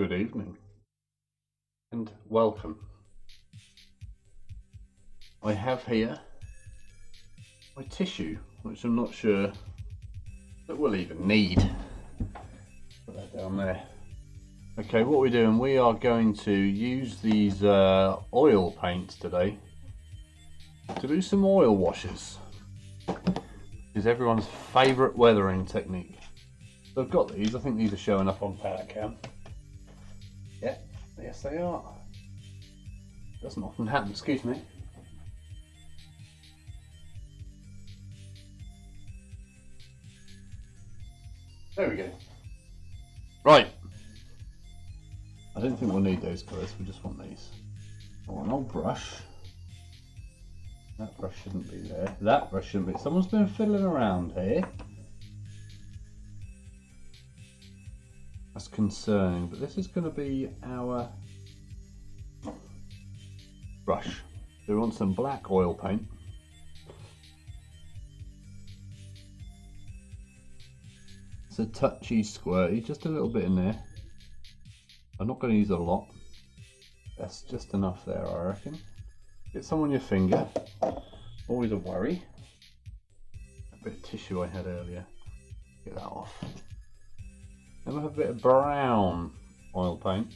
Good evening and welcome. I have here my tissue, which I'm not sure that we'll even need. Put that down there. Okay, what we're doing, we are going to use these oil paints today to do some oil washes. Is everyone's favourite weathering technique. So I've got these, I think these are showing up on power cam. Yeah, yes they are. Doesn't often happen, excuse me. There we go. Right. I don't think we'll need those colours, we just want these. Oh, an old brush. That brush shouldn't be there. That brush shouldn't be. Someone's been fiddling around here. That's concerning, but this is going to be our brush. So we want some black oil paint. It's a touchy squirty, just a little bit in there. I'm not going to use a lot. That's just enough there, I reckon. Get some on your finger. Always a worry. A bit of tissue I had earlier. Get that off. Then we'll have a bit of brown oil paint.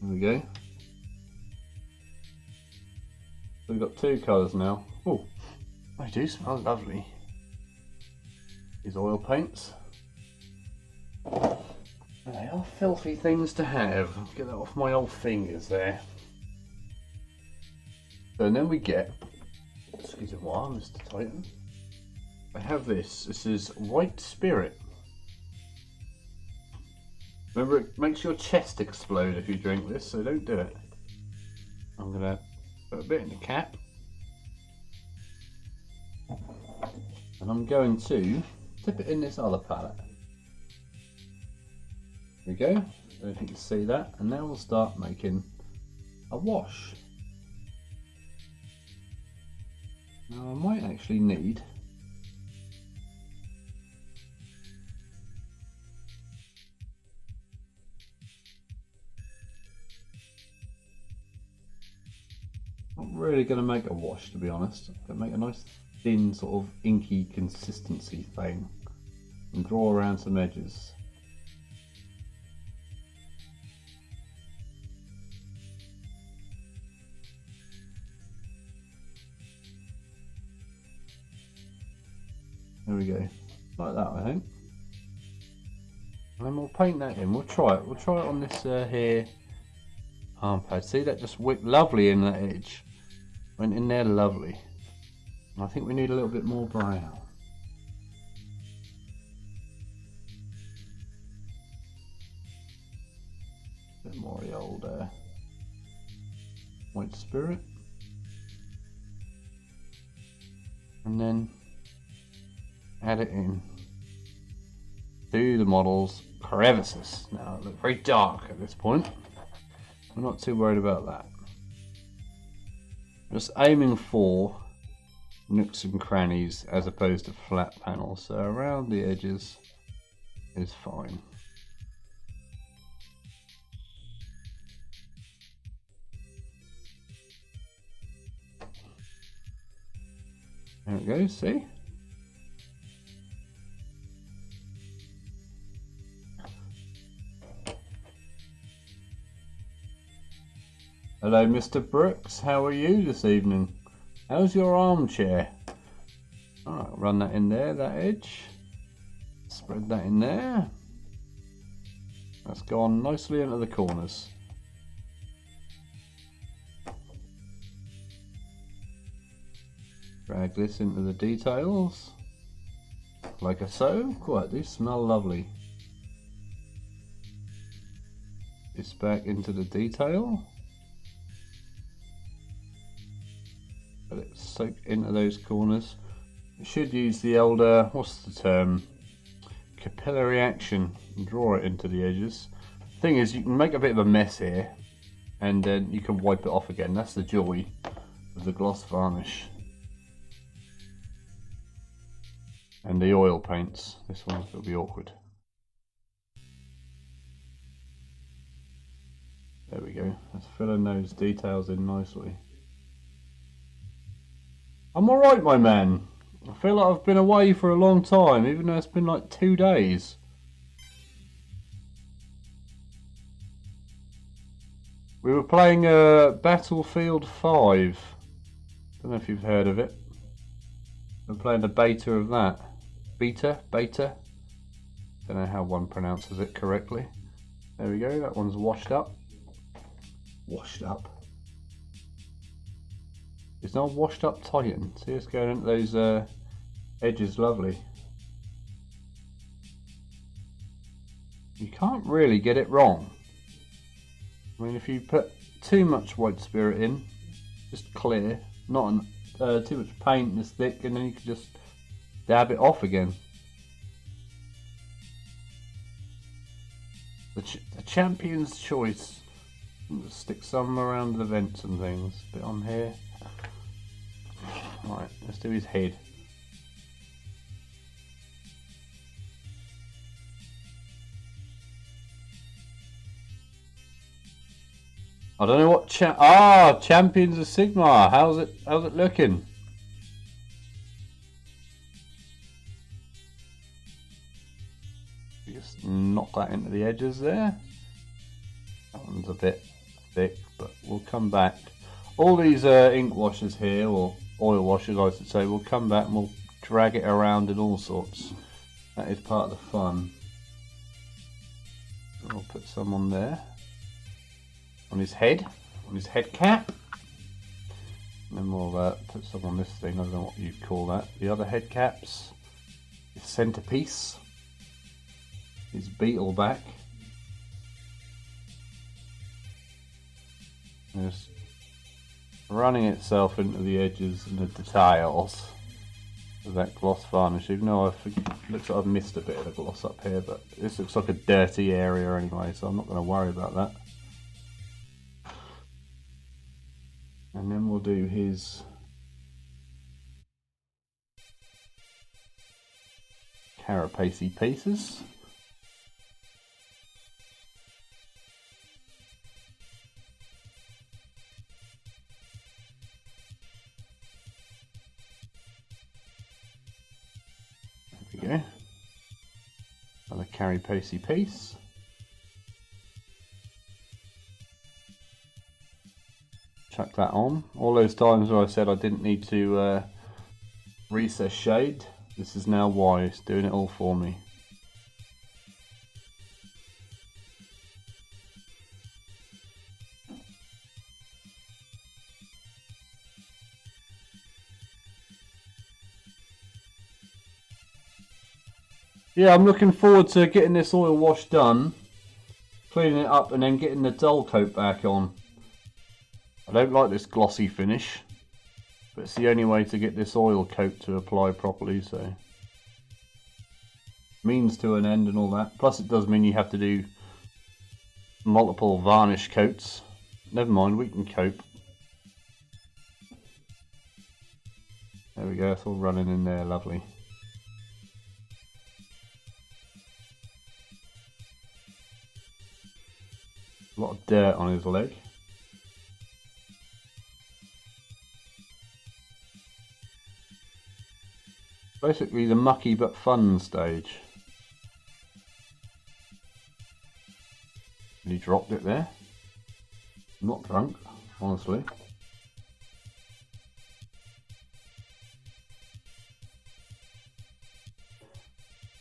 There we go. So we've got two colours now. Oh, they do smell lovely. These oil paints. They are filthy things to have. Get that off my old fingers there. So, and then we get, excuse me, Mr. Titan. I have this. This is white spirit. Remember, it makes your chest explode if you drink this, so don't do it. I'm gonna put a bit in the cap, and I'm going to dip it in this other palette. There we go. I don't know if you can see that, and now we'll start making a wash. Now I might actually need not really going to make a wash, to be honest. I'm going to make a nice thin sort of inky consistency thing and draw around some edges. There we go, like that I think. And then we'll paint that in, we'll try it on this here arm pad. See, that just wicked lovely in that edge. Went in there lovely. And I think we need a little bit more brown. A bit more of the old white spirit. And then add it in to the model's crevices. Now it looks very dark at this point. We're not too worried about that. Just aiming for nooks and crannies as opposed to flat panels, so around the edges is fine. There it goes, see? Hello Mr. Brooks, how are you this evening? How's your armchair? Alright, run that in there, that edge. Spread that in there. That's gone nicely into the corners. Drag this into the details. Like so. Quite, these smell lovely. This back into the detail. Let it soak into those corners. You should use the older, what's the term? Capillary action and draw it into the edges. Thing is, you can make a bit of a mess here and then you can wipe it off again. That's the joy of the gloss varnish. And the oil paints. This one's going to be awkward. go. Let's fill in those details in nicely. I'm alright, my man. I feel like I've been away for a long time, even though it's been like 2 days. We were playing Battlefield 5. Don't know if you've heard of it. We're playing the beta of that. Beta? Don't know how one pronounces it correctly. There we go, that one's washed up. Washed up. It's not a washed up Titan. See, it's going into those edges, lovely. You can't really get it wrong. I mean, if you put too much white spirit in, just clear, not too much paint and it's thick, and then you can just dab it off again. The champion's choice. Just stick some around the vents and things. A bit on here. Right, let's do his head. I don't know what Champions of Sigmar. How's it looking? Just knock that into the edges there. That one's a bit thick, but we'll come back. All these ink washers here, or oil washers I should say, we'll come back and we'll drag it around in all sorts. That is part of the fun. I'll put some on there. On his head cap. And then we'll put some on this thing, I don't know what you'd call that. The other head caps. His centerpiece. His beetle back. Just running itself into the edges and the details of that gloss varnish, even though looks like I've missed a bit of the gloss up here, but this looks like a dirty area anyway, so I'm not going to worry about that. And then we'll do his carapace pieces. There we go. Another carapace piece. Chuck that on. All those times where I said I didn't need to recess shade, this is now why. It's doing it all for me. Yeah, I'm looking forward to getting this oil wash done, cleaning it up and then getting the dull coat back on. I don't like this glossy finish, but it's the only way to get this oil coat to apply properly, so means to an end and all that. Plus it does mean you have to do multiple varnish coats. Never mind, we can cope. There we go, it's all running in there, lovely. A lot of dirt on his leg. Basically the mucky but fun stage. And he dropped it there. I'm not drunk, honestly.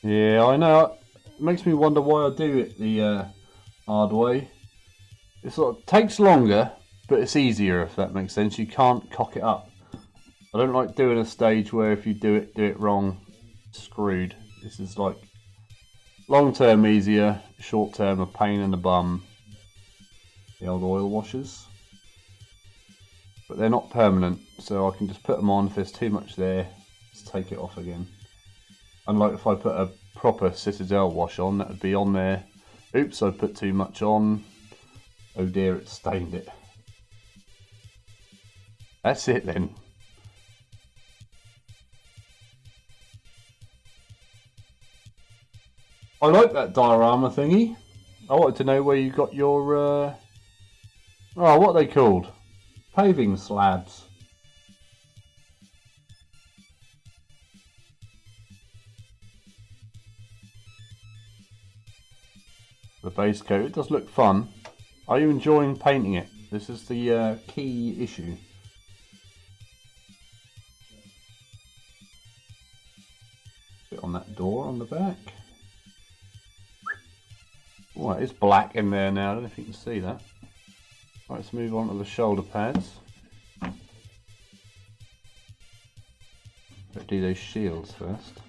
Yeah, I know. It makes me wonder why I do it the hard way. It sort of takes longer, but it's easier, if that makes sense. You can't cock it up. I don't like doing a stage where if you do it wrong, screwed. This is like long term easier, short term a pain in the bum. The old oil washers. But they're not permanent, so I can just put them on. If there's too much there, just take it off again. Unlike if I put a proper Citadel wash on, that would be on there. Oops, I put too much on. Oh dear, it stained it. That's it then. I like that diorama thingy. I wanted to know where you got your Oh, what are they called? Paving slabs. The base coat, it does look fun. Are you enjoying painting it? This is the key issue. Bit on that door on the back. Oh, it is black in there now. I don't know if you can see that. Right, let's move on to the shoulder pads. Let's do those shields first.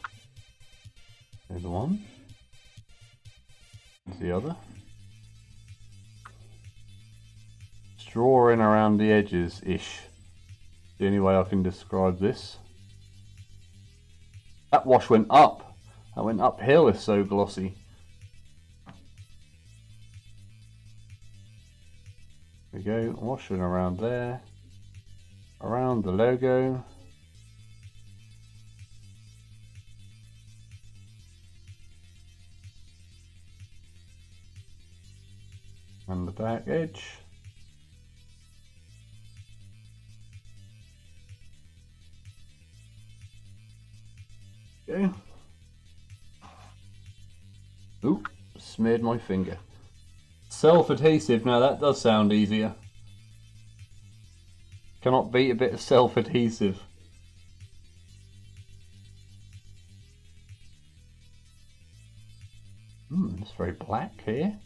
There's the one. There's the other. Drawing around the edges-ish. The only way I can describe this. That wash went up. That went uphill, it's so glossy. There we go, washing around there. Around the logo. And the back edge. Okay. Ooh, smeared my finger. Self-adhesive, now that does sound easier. Cannot beat a bit of self-adhesive. It's very black here.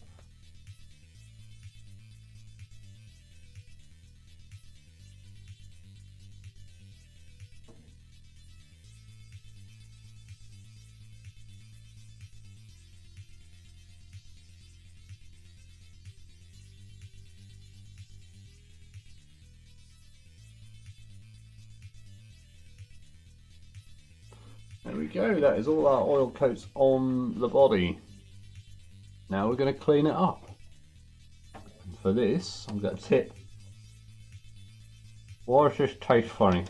There we go, that is all our oil coats on the body. Now we're going to clean it up. And for this, I'm going to tip. Why does this taste funny?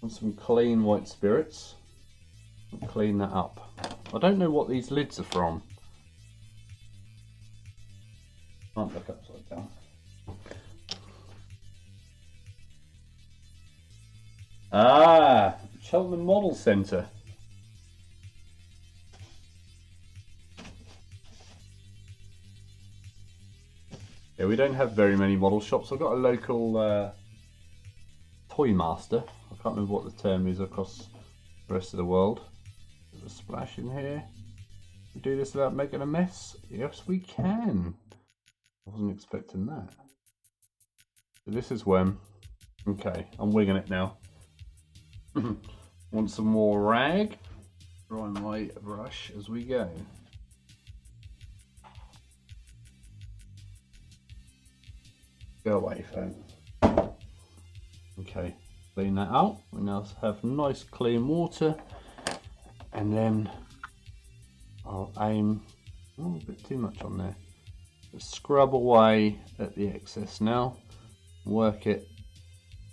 And some clean white spirits. And clean that up. I don't know what these lids are from. Can't look upside down. Ah, Cheltenham Model Centre. Yeah, we don't have very many model shops. I've got a local toy master. I can't remember what the term is across the rest of the world. There's a splash in here. Can we do this without making a mess? Yes, we can. I wasn't expecting that. So this is when. Okay, I'm wigging it now. Want some more rag? Dry my brush as we go. Go away, phone. Okay, clean that out. We now have nice clean water, and then I'll aim a bit too much on there. Just scrub away at the excess now. Work it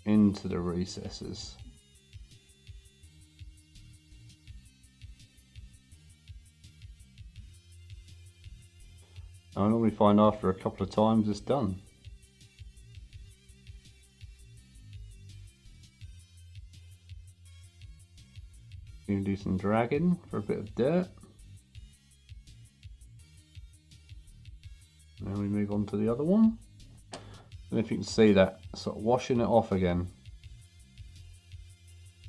into the recesses. I normally find after a couple of times it's done. Going to do some dragging for a bit of dirt. Then we move on to the other one. And if you can see that, sort of washing it off again.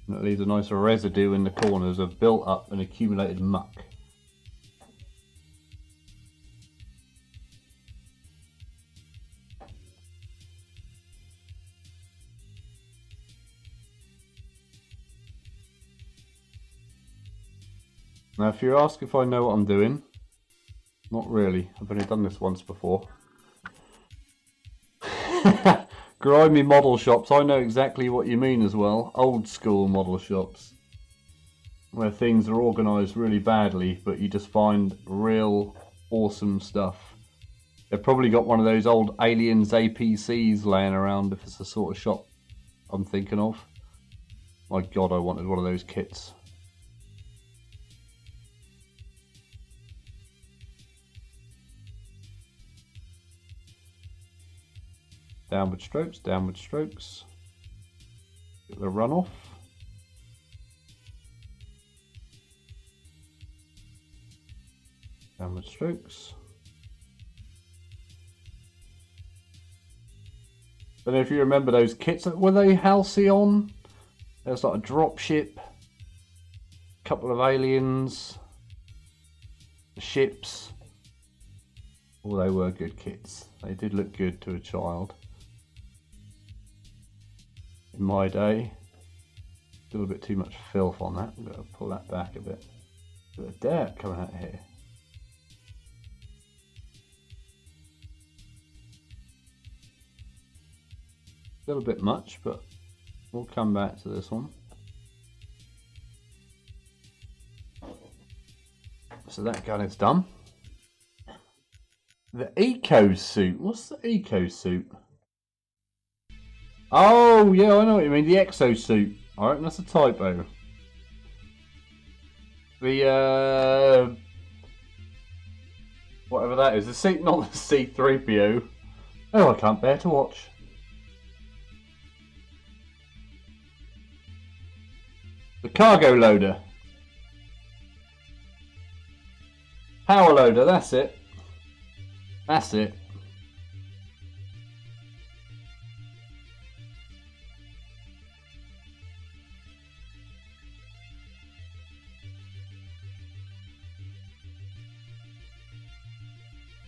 And it leaves a nice residue in the corners of built up and accumulated muck. Now if you ask if I know what I'm doing, not really, I've only done this once before. Grimy model shops, I know exactly what you mean as well. Old school model shops. Where things are organised really badly, but you just find real awesome stuff. They've probably got one of those old Aliens APCs laying around if it's the sort of shop I'm thinking of. My god, I wanted one of those kits. Downward strokes, downward strokes. Get the run off. Downward strokes. But if you remember those kits, were they Halcyon? There's like a dropship, a couple of aliens, ships. Oh, they were good kits. They did look good to a child. In my day, still a bit too much filth on that. I'm going to pull that back a bit. Bit of dirt coming out here. A little bit much, but we'll come back to this one. So that gun is done. The eco suit. What's the eco suit? Oh yeah, I know what you mean. The exosuit. I reckon that's a typo. The whatever that is. The seat, not the C3PO. Oh, I can't bear to watch. The cargo loader. Power loader, that's it. That's it.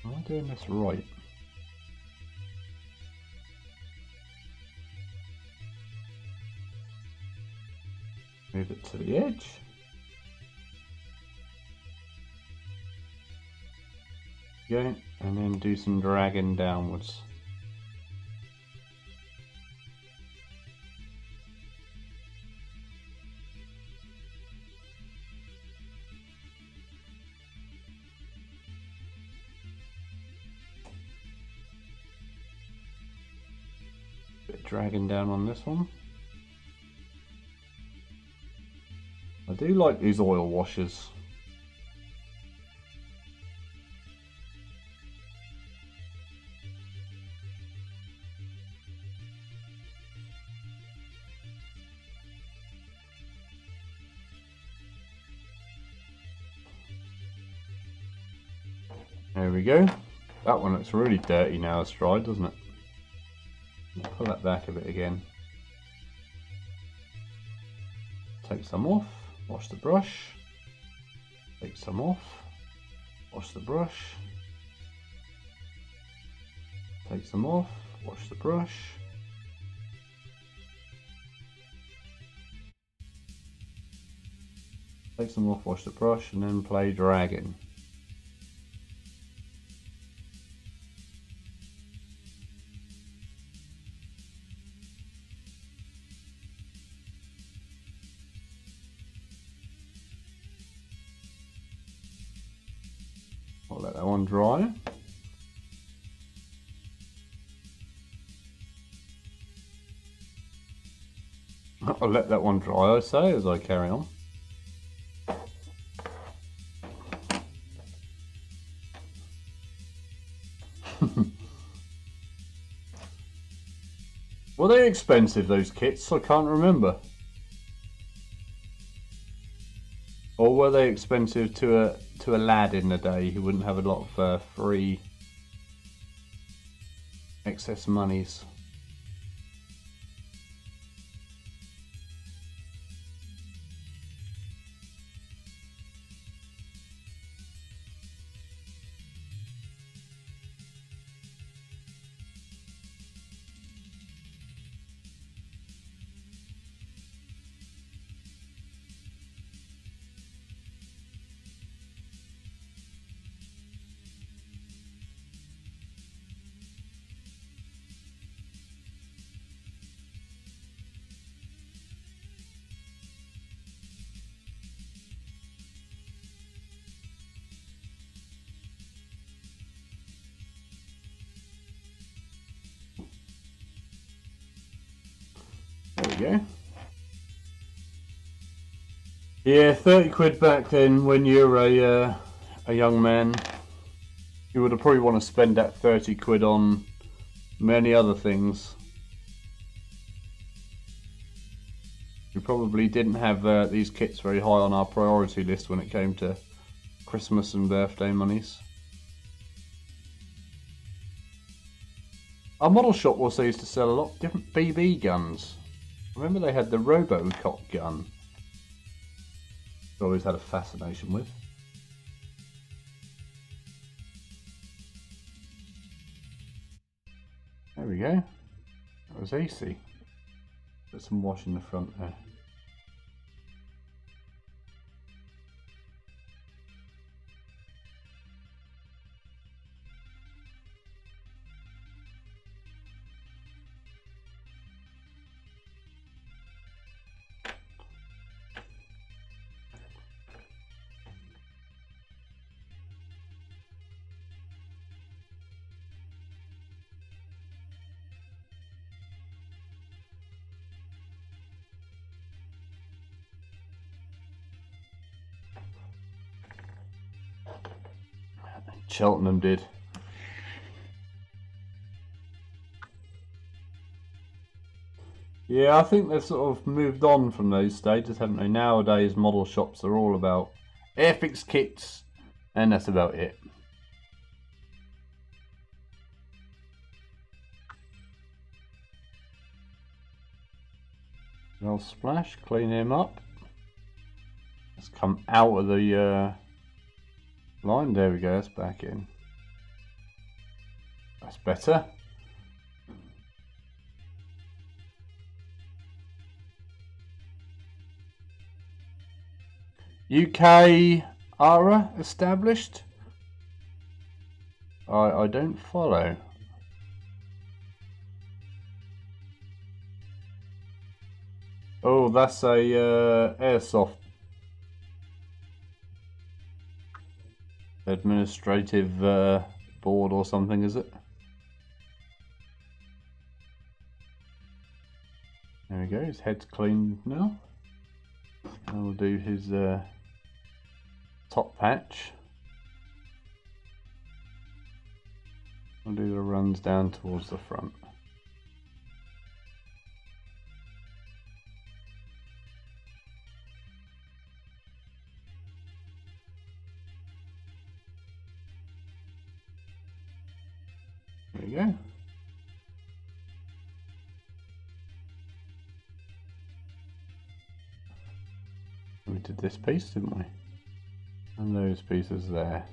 Am I doing this right? Move it to the edge. Go, and then do some dragging downwards. Bit of dragging down on this one. I do like these oil washers. There we go. That one looks really dirty now it's dried, doesn't it? Pull that back a bit again. Take some off, wash the brush. Take some off, wash the brush. Take some off, wash the brush. Take some off, wash the brush, and then play dragging. I'll let that one dry. I'll let that one dry, I say, as I carry on. Were they expensive, those kits? I can't remember. Or were they expensive to a lad in the day who wouldn't have a lot of free excess monies? There we go. Yeah, 30 quid back then when you're a young man. You would have probably want to spend that 30 quid on many other things. We probably didn't have these kits very high on our priority list when it came to Christmas and birthday monies. Our model shop also used to sell a lot of different BB guns. Remember they had the Robocop gun. I always had a fascination with. There we go. That was easy. Put some wash in the front there. Cheltenham did. Yeah, I think they've sort of moved on from those stages, haven't they? Nowadays, model shops are all about airfix kits, and that's about it. Well, splash, clean him up. Let's come out of the line. There we go, that's back in. That's better. UK ARA established? I don't follow. Oh, that's a airsoft administrative board or something, is it? There we go, his head's clean now. And we'll do his top patch. We'll do the runs down towards the front. There we go. We did this piece, didn't we? And those pieces there.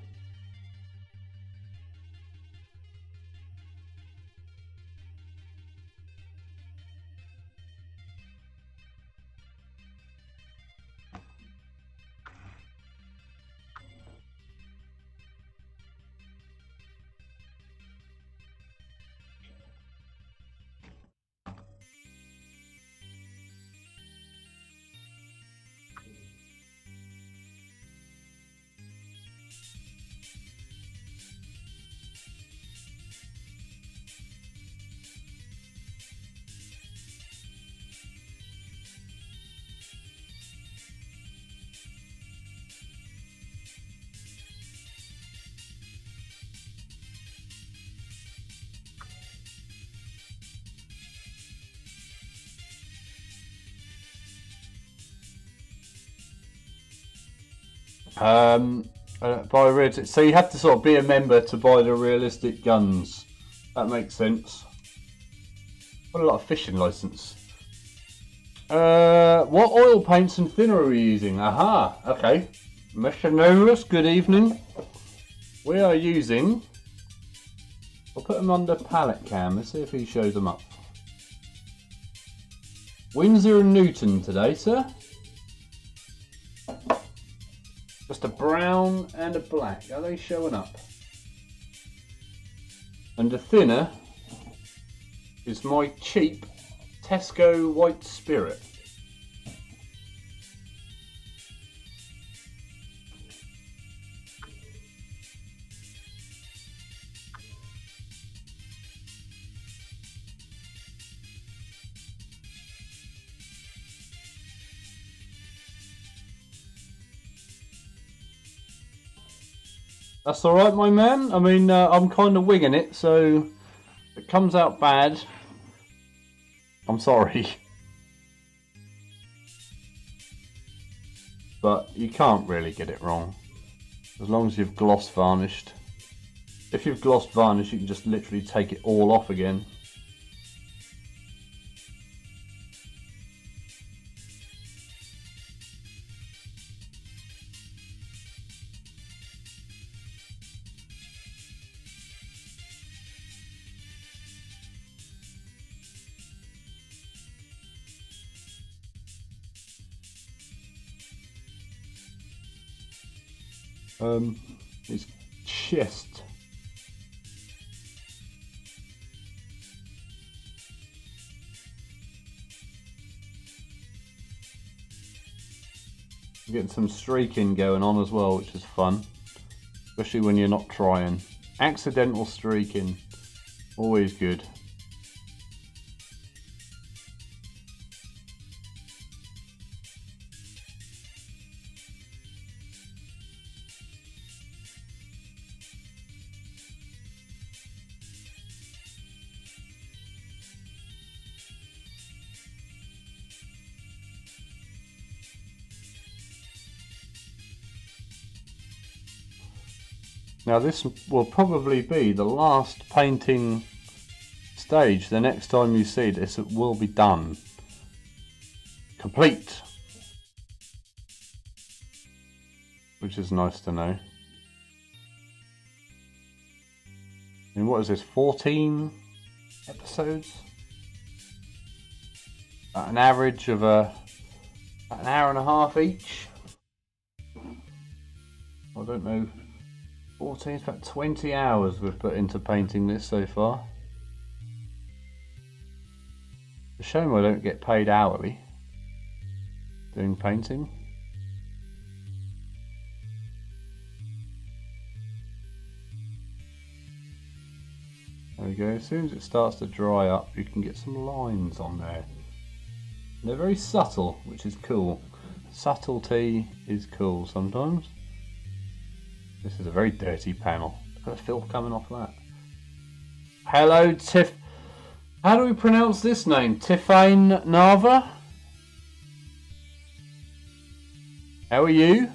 So you have to sort of be a member to buy the realistic guns. That makes sense. What a lot of fishing license. What oil paints and thinner are we using? Aha, okay. Mr. Norris, good evening. We are using... I'll put them under palette cam. Let's see if he shows them up. Windsor and Newton today, sir. Just a brown and a black. Are they showing up? And the thinner is my cheap Tesco White Spirit. That's alright, my man. I mean, I'm kind of winging it, so comes out bad, I'm sorry. But you can't really get it wrong. As long as you've gloss varnished. If you've gloss varnished, you can just literally take it all off again. His chest. Getting some streaking going on as well, which is fun, especially when you're not trying. Accidental streaking, always good. Now this will probably be the last painting stage. The next time you see this, it will be done. Complete. Which is nice to know. And what is this, 14 episodes? At an average of an hour and a half each. I don't know. 14, it's about 20 hours we've put into painting this so far. It's a shame I don't get paid hourly doing painting. There we go, as soon as it starts to dry up you can get some lines on there. They're very subtle, which is cool. Subtlety is cool sometimes. This is a very dirty panel. Look at the filth coming off that. Hello, Tiff. How do we pronounce this name? Tifane Nava? How are you?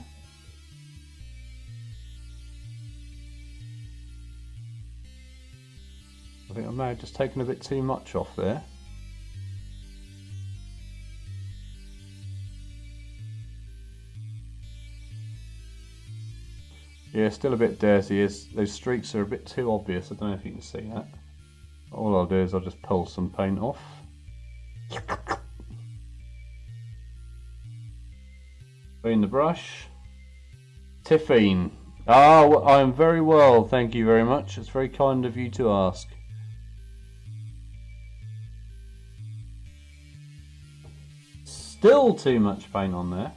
I think I may have just taken a bit too much off there. Yeah, still a bit dirty. Those streaks are a bit too obvious. I don't know if you can see that. All I'll do is I'll just pull some paint off. Clean the brush. Tiffine. Oh, I am very well, thank you very much. It's very kind of you to ask. Still too much paint on there.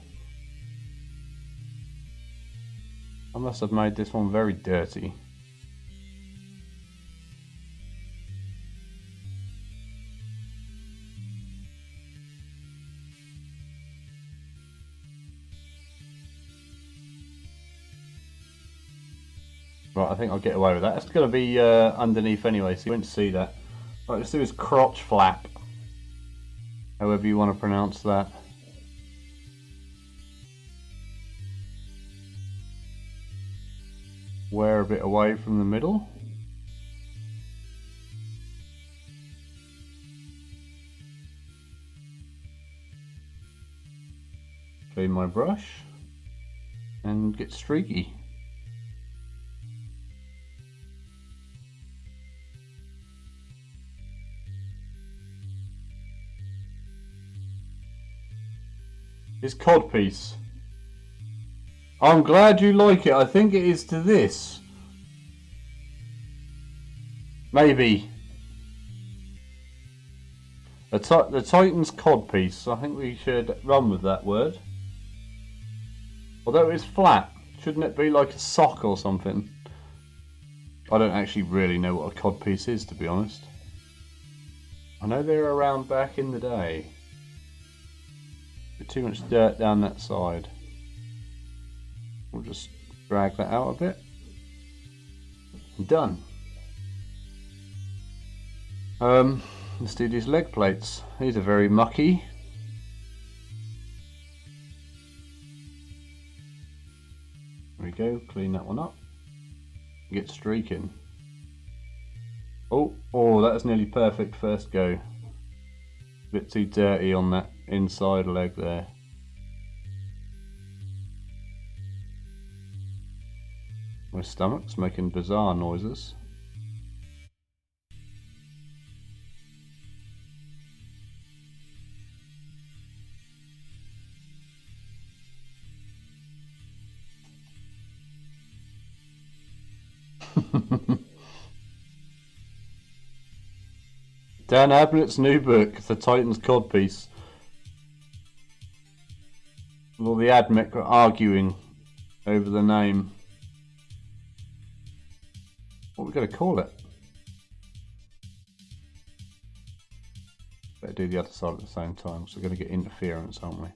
I must have made this one very dirty. Right, I think I'll get away with that. It's going to be underneath anyway, so you won't see that. Right, let's do his crotch flap. However you want to pronounce that. Wear a bit away from the middle. Clean my brush and get streaky. His codpiece. I'm glad you like it. I think it is to this. Maybe. The Titan's codpiece. I think we should run with that word. Although it's flat, shouldn't it be like a sock or something? I don't actually really know what a codpiece is, to be honest. I know they were around back in the day. But too much dirt down that side. We'll just drag that out a bit. Done. Let's do these leg plates. These are very mucky. There we go, clean that one up. Get streaking. Oh, that's nearly perfect first go. A bit too dirty on that inside leg there. My stomach's making bizarre noises. Dan Abnett's new book, The Titan's Codpiece. All the Admech are arguing over the name. What are we going to call it? Better do the other side at the same time, so we're going to get interference, aren't we?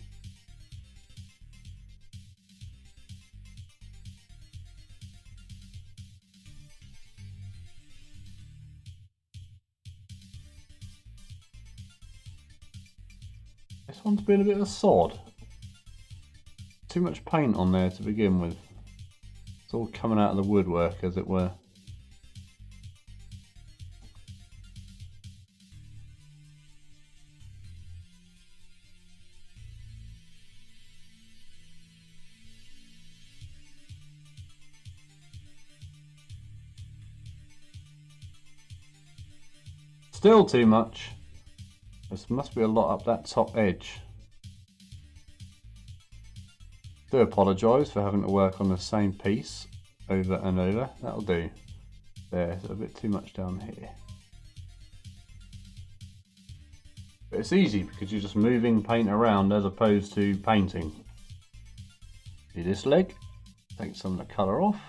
This one's been a bit of a sod. Too much paint on there to begin with. It's all coming out of the woodwork, as it were. Still too much. There must be a lot up that top edge. Do apologise for having to work on the same piece over and over. That'll do. There's a bit too much down here. But it's easy because you're just moving paint around as opposed to painting. Do this leg. Take some of the colour off.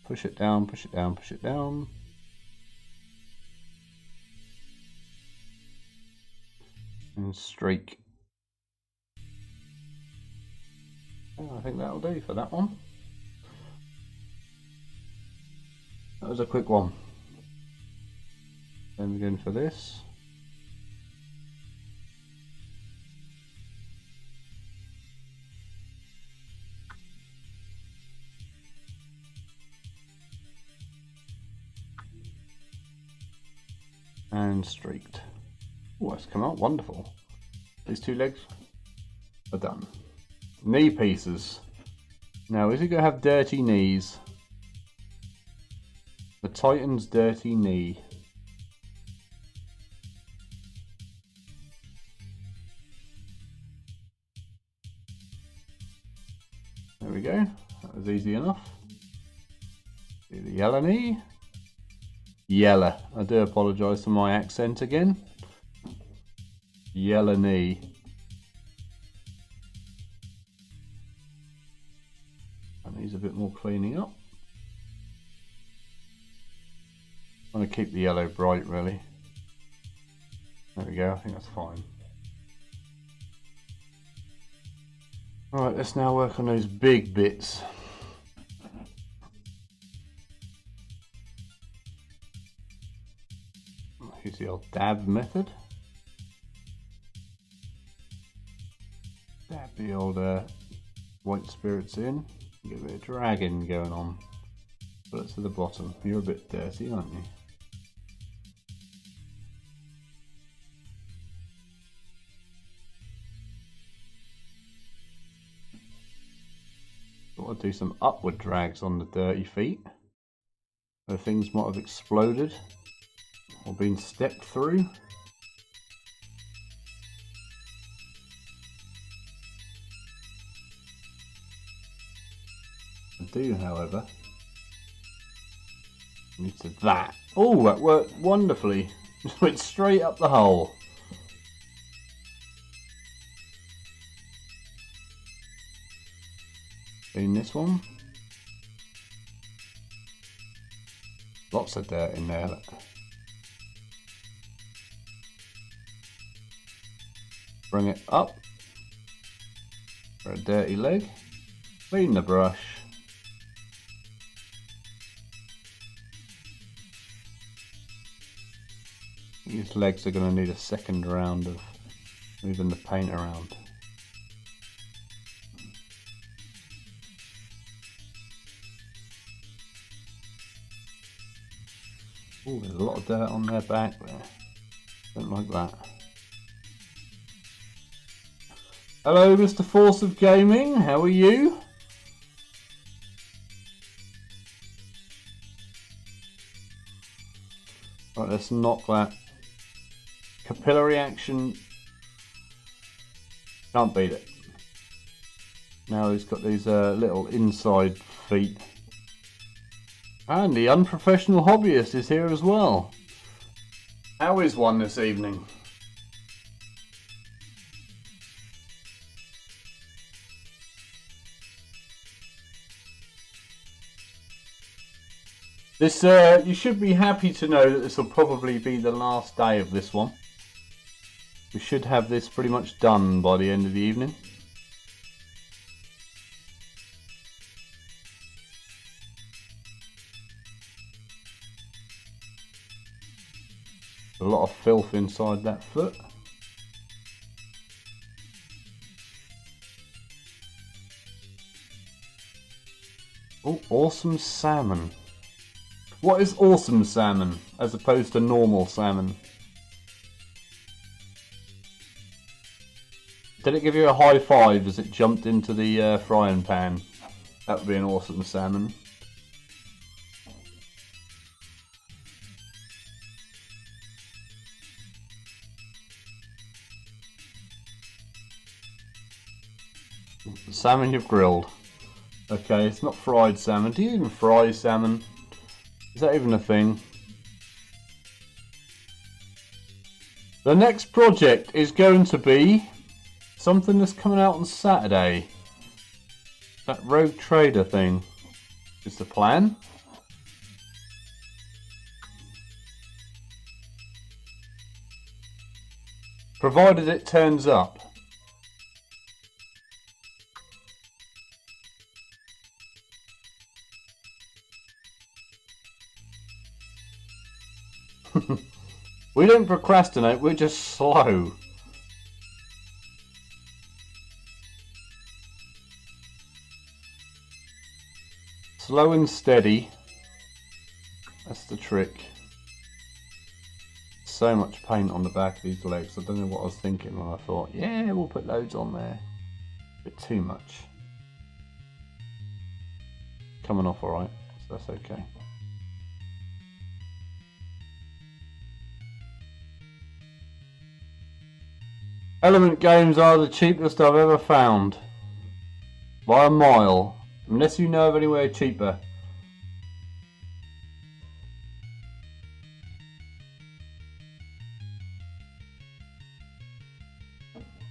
Push it down, push it down, push it down. And streak. I think that'll do for that one. That was a quick one. Then we're going for this. And streaked. Oh, that's come out wonderful. These two legs are done. Knee pieces. Now, is he going to have dirty knees? The Titan's dirty knee. There we go. That was easy enough. Do the yellow knee. Yellow. I do apologise for my accent again. Yellow knee. And needs a bit more cleaning up. I want to keep the yellow bright, really. There we go, I think that's fine. Alright, let's now work on those big bits. Use the old dab method. Dab the old white spirits in. Get a bit of dragging going on. Put it to the bottom. You're a bit dirty, aren't you? Thought I'd do some upward drags on the dirty feet, where things might have exploded or been stepped through. I do, however, need to that. Oh, that worked wonderfully. Just went straight up the hole. Clean this one. Lots of dirt in there. Look. Bring it up for a dirty leg. Clean the brush. These legs are going to need a second round of moving the paint around. Oh, there's a lot of dirt on their back there. Don't like that. Hello, Mr. Force of Gaming. How are you? Right, let's knock that. Capillary action. Can't beat it. Now he's got these little inside feet. And the unprofessional hobbyist is here as well. How is one this evening? This, you should be happy to know that this will probably be the last day of this one. We should have this pretty much done by the end of the evening. A lot of filth inside that foot. Oh, awesome salmon. What is awesome salmon as opposed to normal salmon? Did it give you a high five as it jumped into the frying pan? That would be an awesome salmon. The salmon you've grilled. Okay, it's not fried salmon. Do you even fry salmon? Is that even a thing? The next project is going to be something that's coming out on Saturday. That Rogue Trader thing is the plan. Provided it turns up. We don't procrastinate, we're just slow. Slow and steady. That's the trick. So much paint on the back of these legs. I don't know what I was thinking when I thought, yeah, we'll put loads on there. A bit too much. Coming off alright, so that's okay. Element games are the cheapest I've ever found. By a mile. Unless you know of anywhere cheaper.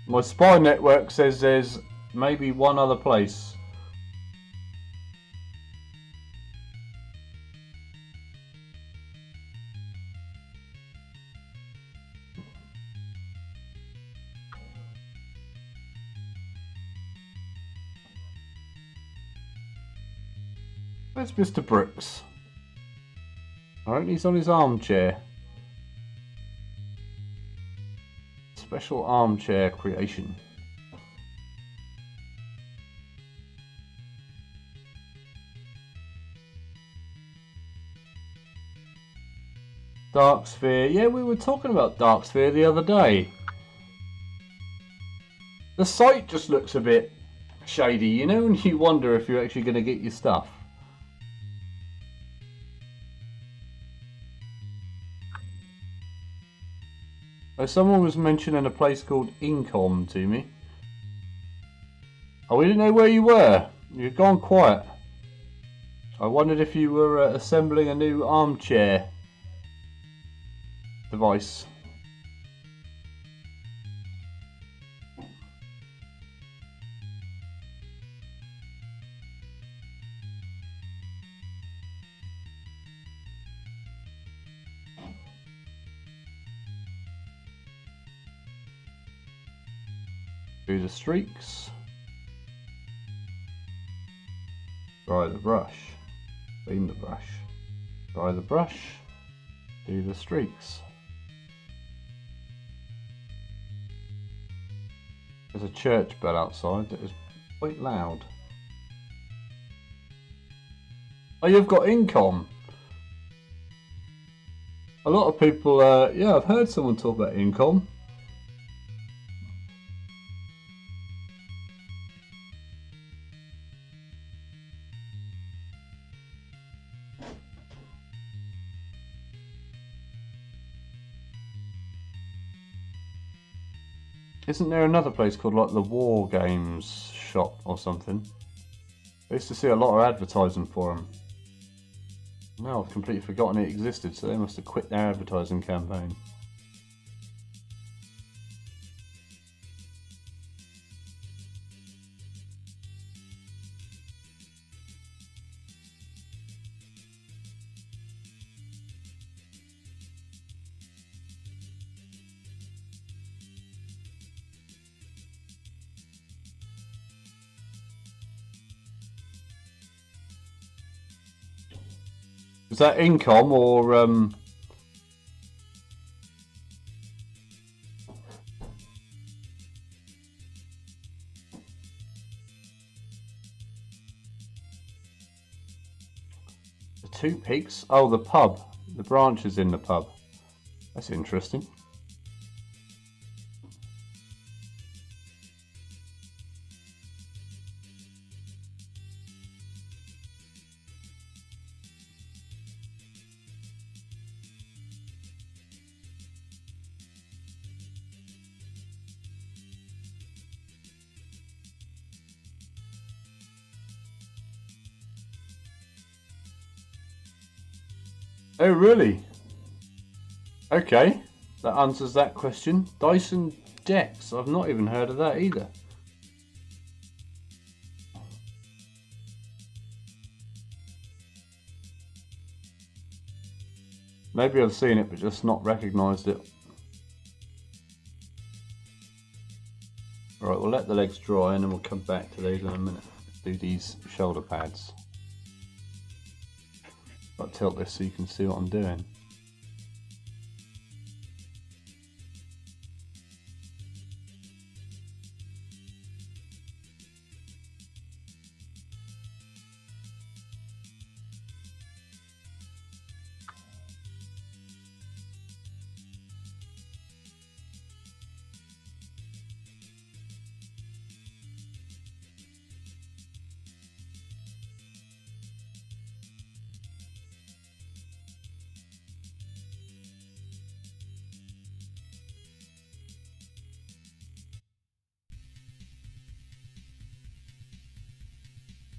My spy network says there's maybe one other place. Where's Mr. Brooks? Alright, he's on his armchair. Special armchair creation. Dark Sphere. Yeah, we were talking about Dark Sphere the other day. The site just looks a bit shady, you know, and you wonder if you're actually going to get your stuff. Someone was mentioning a place called Incom to me. Oh, we didn't know where you were. You'd gone quiet. I wondered if you were assembling a new armchair device. Do the streaks. Dry the brush. Clean the brush. Dry the brush. Do the streaks. There's a church bell outside that is quite loud. Oh, you've got income. A lot of people, yeah, I've heard someone talk about income. Isn't there another place called like the War Games shop or something? I used to see a lot of advertising for them. Now I've completely forgotten it existed, so they must have quit their advertising campaign. Is that income or the two pigs? Oh, the pub. The branch is in the pub. That's interesting. Oh, really? Okay, that answers that question. Dyson decks. I've not even heard of that either. Maybe I've seen it but just not recognised it. Alright, we'll let the legs dry and then we'll come back to these in a minute. Do these shoulder pads. I'll tilt this so you can see what I'm doing.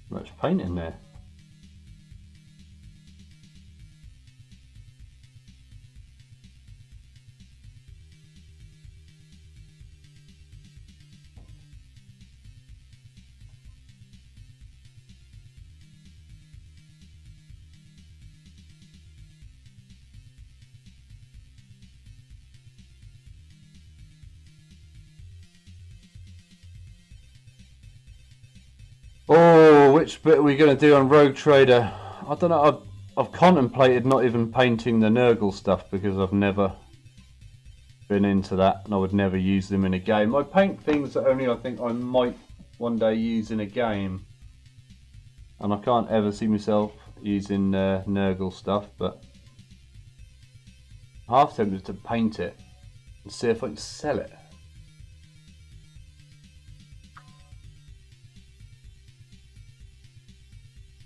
Much paint in there. Oh, which bit are we going to do on Rogue Trader? I don't know. I've contemplated not even painting the Nurgle stuff because I've never been into that and I would never use them in a game. I paint things that only I think I might one day use in a game, and I can't ever see myself using Nurgle stuff, but I'm half tempted to paint it and see if I can sell it.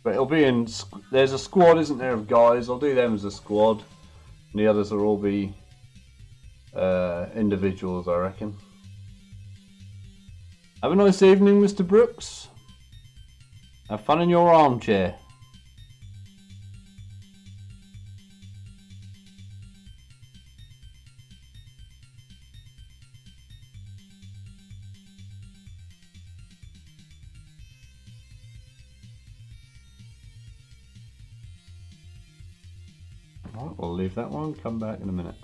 But it'll be in, there's a squad, isn't there, of guys. I'll do them as a squad, and the others will all be individuals, I reckon. Have a nice evening, Mr. Brooks. Have fun in your armchair. Right, we'll leave that one, come back in a minute.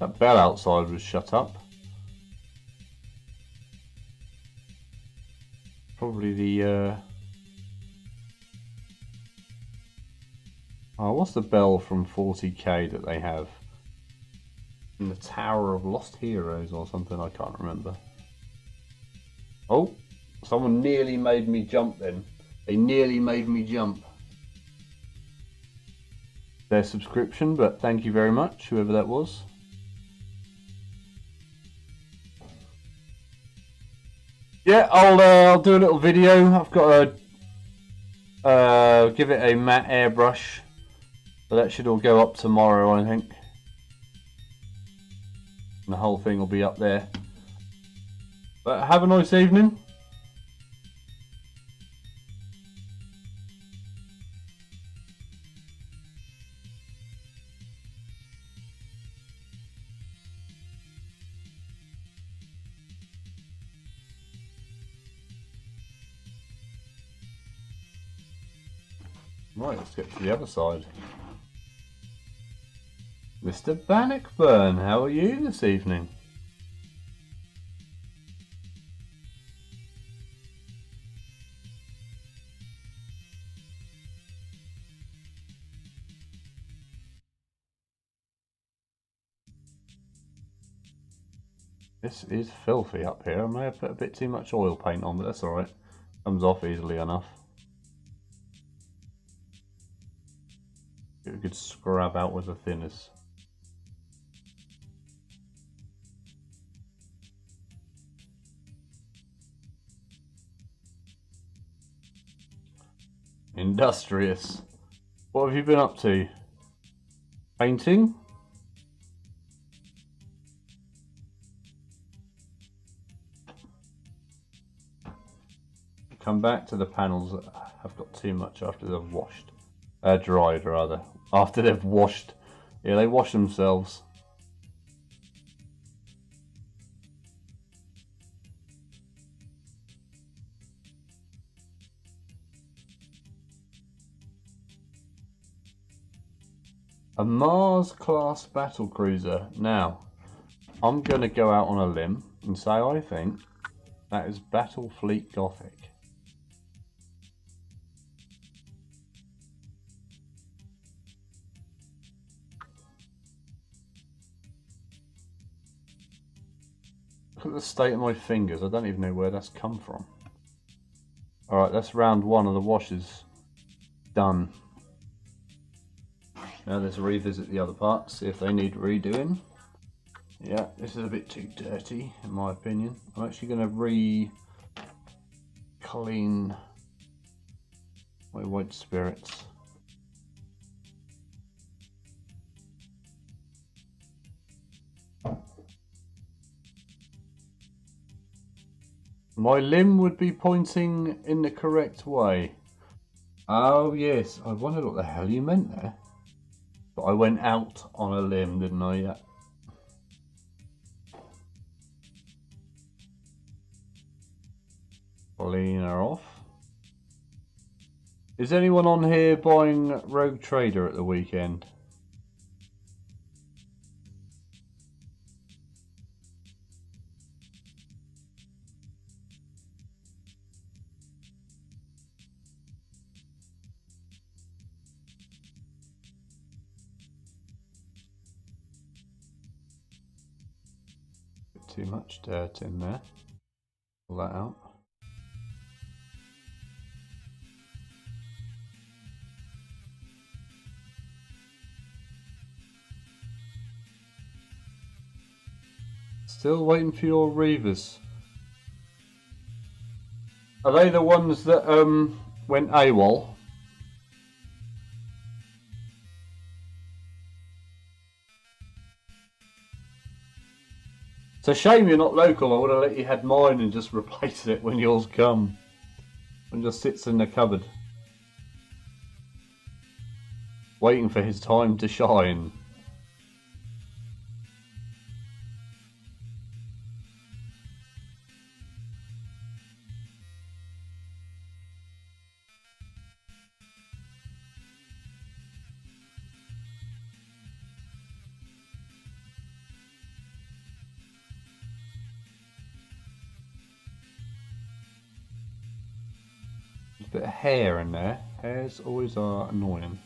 That bell outside was shut up. Probably the oh, what's the bell from 40k that they have? In the Tower of Lost Heroes or something, I can't remember. Oh, someone nearly made me jump then. They nearly made me jump. Their subscription, but thank you very much, whoever that was. Yeah, I'll do a little video. I've got to give it a matte airbrush, so that should all go up tomorrow, I think. And the whole thing will be up there. But have a nice evening. Right, let's get to the other side. Mr. Bannockburn, how are you this evening? This is filthy up here. I may have put a bit too much oil paint on, but that's alright. Comes off easily enough. Get a good scrub out with the thinners. Industrious. What have you been up to? Painting? Come back to the panels that have got too much after they've washed. Dried rather. After they've washed. Yeah, they wash themselves. A Mars class battle cruiser. Now, I'm going to go out on a limb and say I think that is Battlefleet Gothic. Look at the state of my fingers. I don't even know where that's come from. Alright, that's round one of the washes done. Now let's revisit the other parts, see if they need redoing. Yeah, this is a bit too dirty in my opinion. I'm actually going to re-clean my white spirits. My limb would be pointing in the correct way. Oh yes, I wondered what the hell you meant there. But I went out on a limb, didn't I? Yeah. Clean her off. Is anyone on here buying Rogue Trader at the weekend? Too much dirt in there. Pull that out. Still waiting for your Reavers. Are they the ones that went AWOL? It's a shame you're not local. I would have let you had mine and just replace it when yours come. And just sits in the cupboard. Waiting for his time to shine. a bit of hair in there. Hairs always are annoying.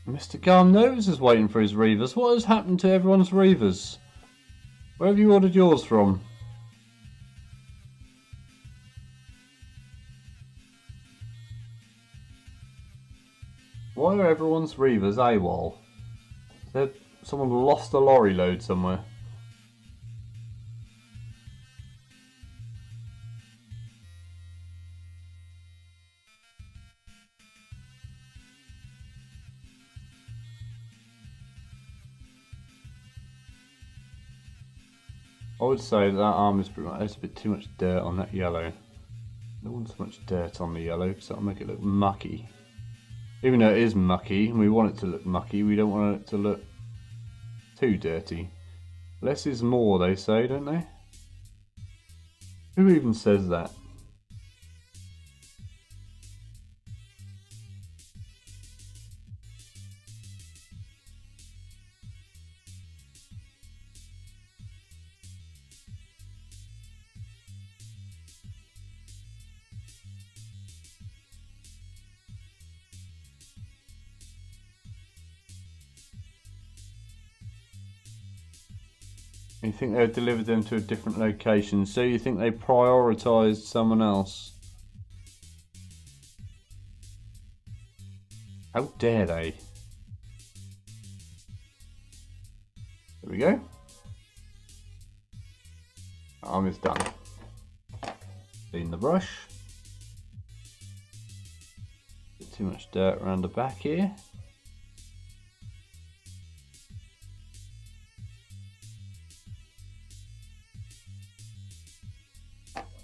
Mr. Garnose is waiting for his Reavers. What has happened to everyone's Reavers? Where have you ordered yours from? Why are everyone's Reavers AWOL? Someone lost a lorry load somewhere. I would say that arm is pretty much, there's a bit too much dirt on that yellow. I don't want so much dirt on the yellow because that'll make it look mucky. Even though it is mucky and we want it to look mucky, we don't want it to look too dirty. Less is more, they say, don't they? Who even says that? You think they've delivered them to a different location, so you think they prioritised someone else? How dare they? There we go. Arm is done. Clean the brush. Bit too much dirt around the back here.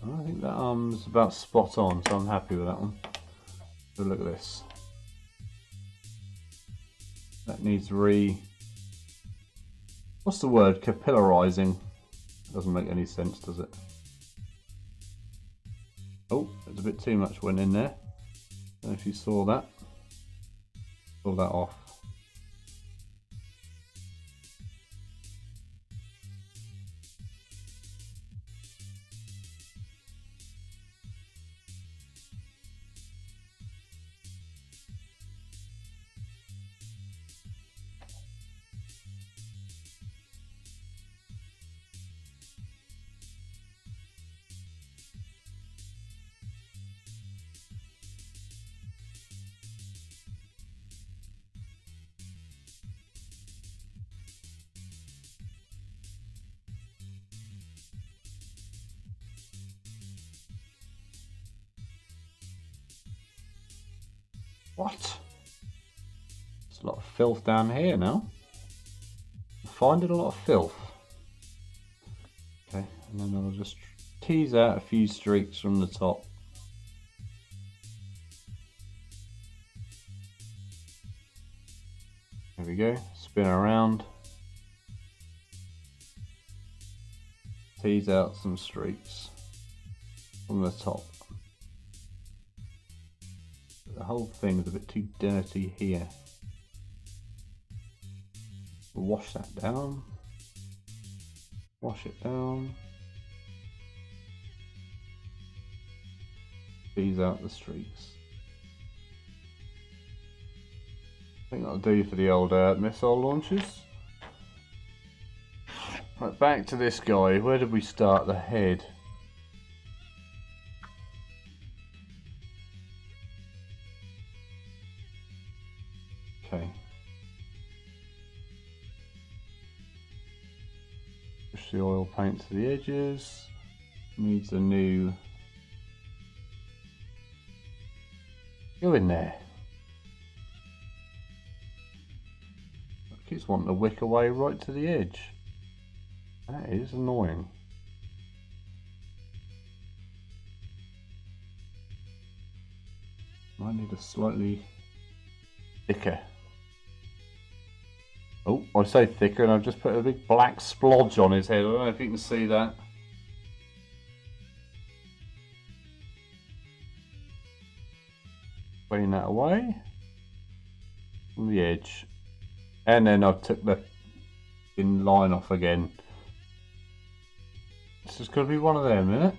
I think that arm's about spot on, so I'm happy with that one. So look at this. That needs what's the word? Capillarizing. Doesn't make any sense, does it? Oh, there's a bit too much went in there. Don't know if you saw that. Pull that off. What? There's a lot of filth down here now. I'm finding a lot of filth. Okay, and then I'll just tease out a few streaks from the top. There we go, spin around. Tease out some streaks from the top. The whole thing is a bit too dirty here. Wash that down. Wash it down. Tease out the streaks. I think that'll do for the old missile launchers. Right, back to this guy. Where did we start? The head. Okay. Push the oil paint to the edges. Needs a new... Go in there. Keeps wanting to wick away right to the edge. That is annoying. Might need a slightly thicker. Oh, I say thicker and I've just put a big black splodge on his head. I don't know if you can see that. Clean that away from the edge. And then I took the thin line off again. This is going to be one of them, isn't it?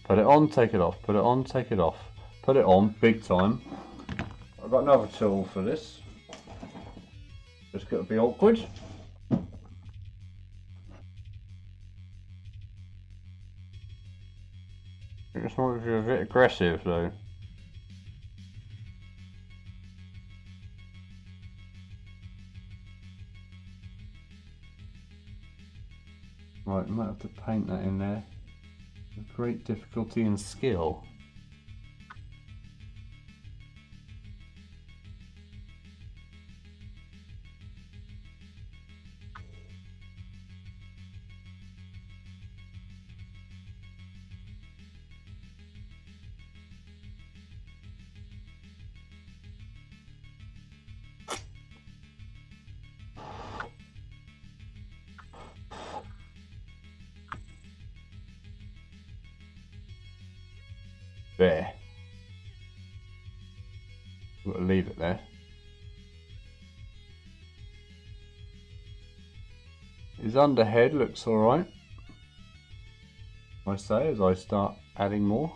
Put it on, take it off, put it on, take it off. Put it on, big time. I've got another tool for this. It's got to be awkward. It's not if you're a bit aggressive though. Right, I might have to paint that in there. With great difficulty and skill. There. Got to leave it there. His underhead looks alright. I say as I start adding more.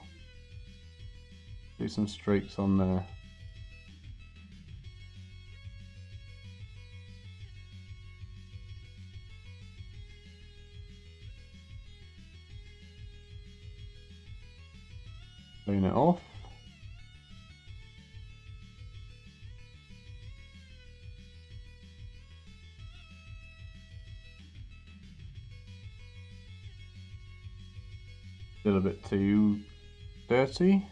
Do some streaks on there. Clean it off. Still a bit too dirty.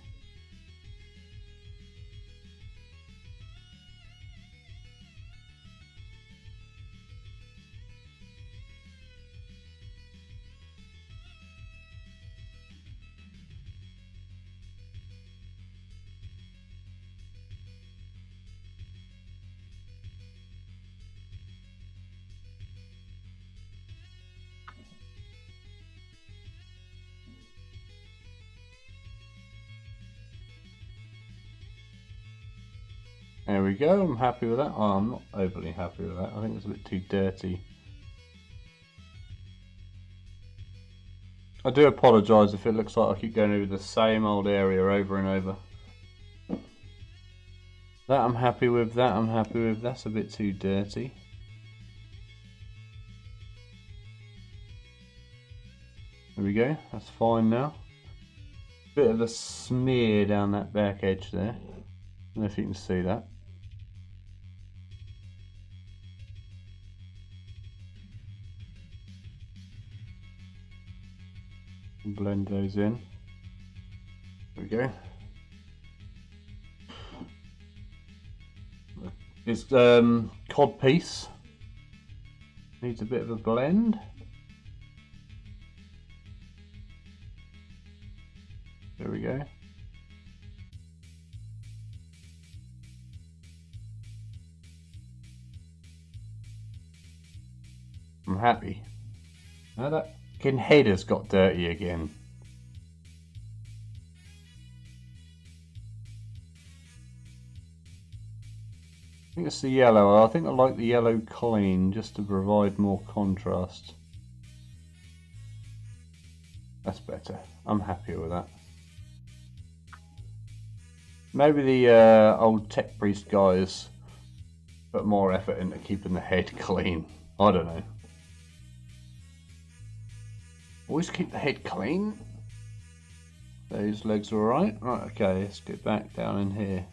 There we go, I'm happy with that. Oh, I'm not overly happy with that. I think it's a bit too dirty. I do apologise if it looks like I keep going over the same old area over and over. That I'm happy with, that I'm happy with. That's a bit too dirty. There we go, that's fine now. Bit of a smear down that back edge there. I don't know if you can see that. Blend those in. There we go. This cod piece needs a bit of a blend. There we go. I'm happy. Now that head has got dirty again. I think it's the yellow. I think I like the yellow clean just to provide more contrast. That's better. I'm happier with that. Maybe the old tech priest guys put more effort into keeping the head clean. I don't know. Always keep the head clean. Those legs are alright. Right, okay, let's get back down in here.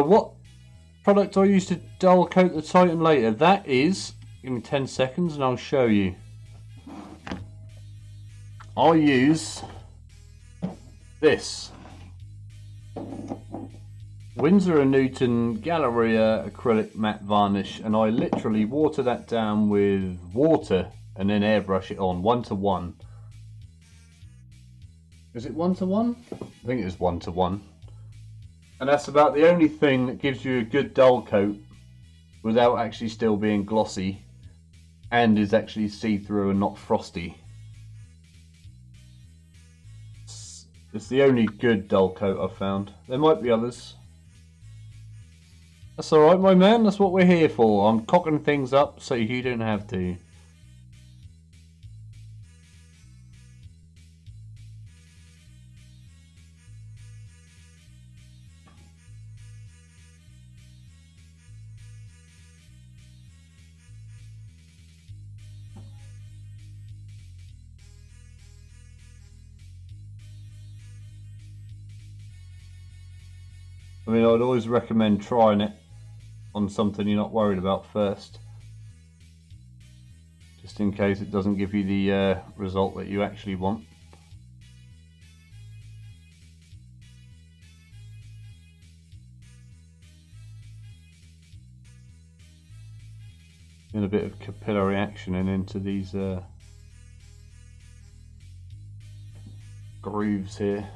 What product I use to dull coat the Titan later? That is, give me 10 seconds and I'll show you. I use this Winsor & Newton Galleria acrylic matte varnish, and I literally water that down with water and then airbrush it on 1:1. Is it 1:1? I think it is 1:1. And that's about the only thing that gives you a good dull coat without actually still being glossy and is actually see-through and not frosty. It's the only good dull coat I've found. There might be others. That's alright, my man. That's what we're here for. I'm cocking things up so you don't have to. I mean, I'd always recommend trying it on something you're not worried about first. Just in case it doesn't give you the result that you actually want. And a bit of capillary action and into these grooves here.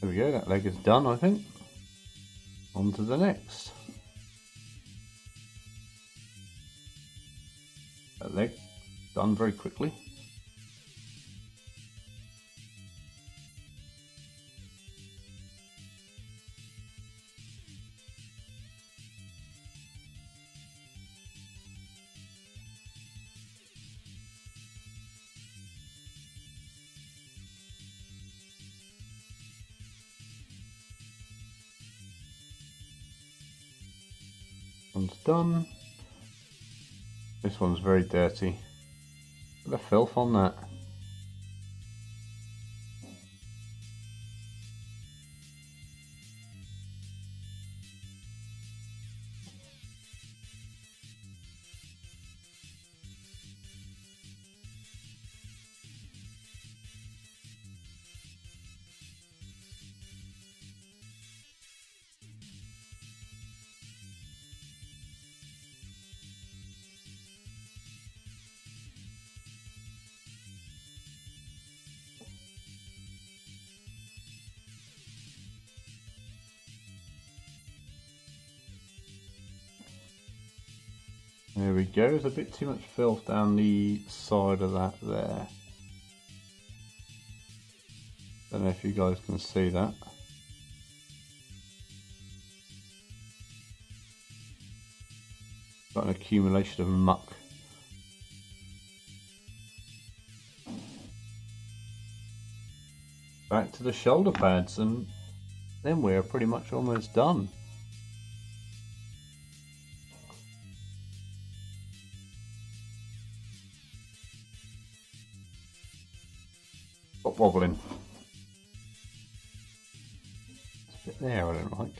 There we go, that leg is done, I think. On to the next. That leg done very quickly. One's done. This one's very dirty. Look at the filth on that. There we go, there's a bit too much filth down the side of that there. Don't know if you guys can see that. Got an accumulation of muck. Back to the shoulder pads and then we're pretty much almost done. Stop wobbling. There's a bit there I don't like.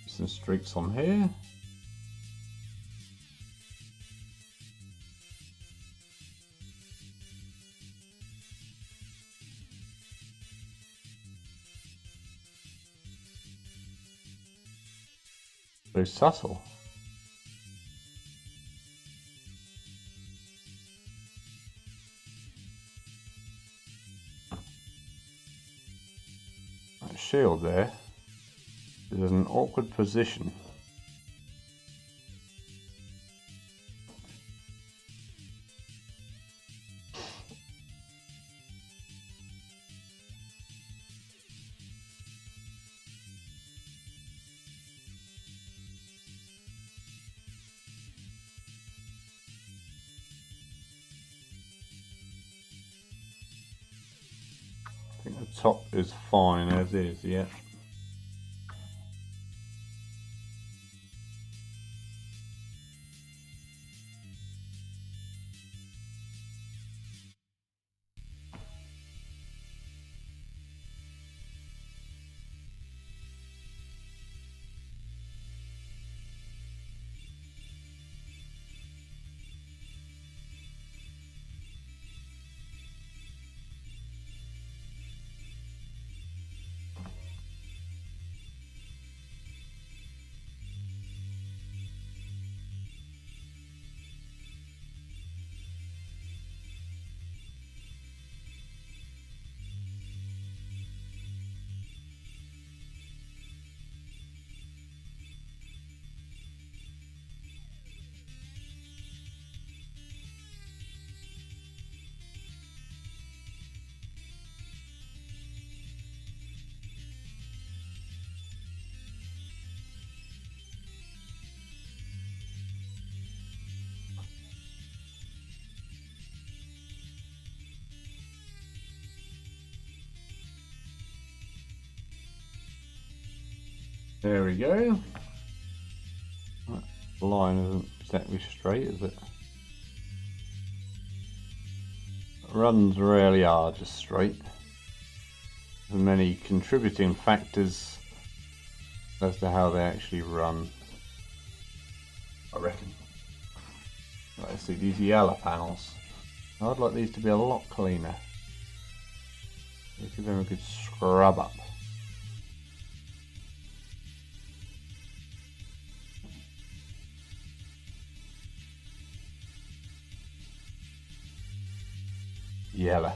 Some streaks on here. Very subtle. That shield there. There's an awkward position. think the top is fine as is, yeah. There we go. That line isn't exactly straight, is it? Runs rarely are just straight. There's many contributing factors as to how they actually run, I reckon. Right, let's see these yellow panels. I'd like these to be a lot cleaner. Give them a good scrub up. Yellow.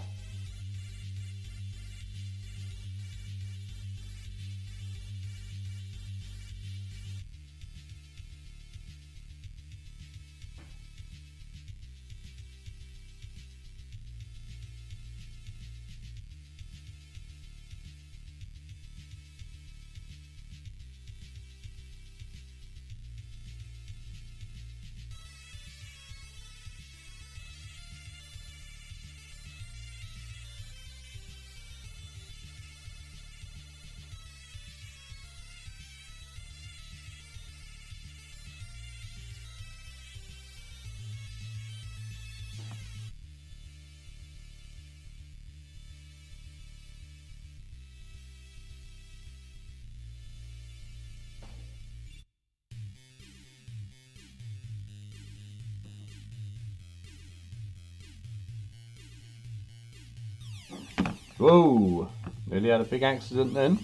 Whoa! Nearly had a big accident then.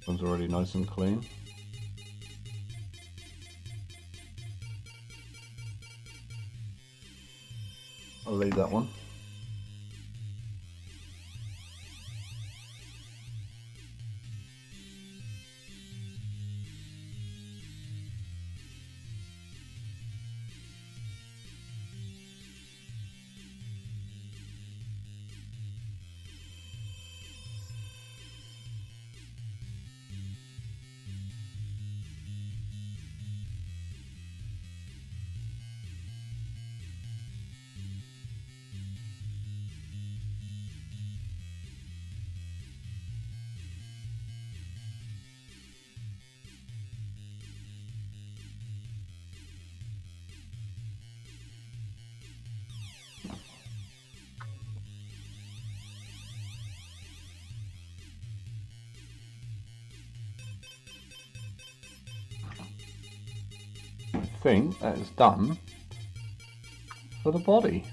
One's already nice and clean. I'll leave that one. I think that is done for the body.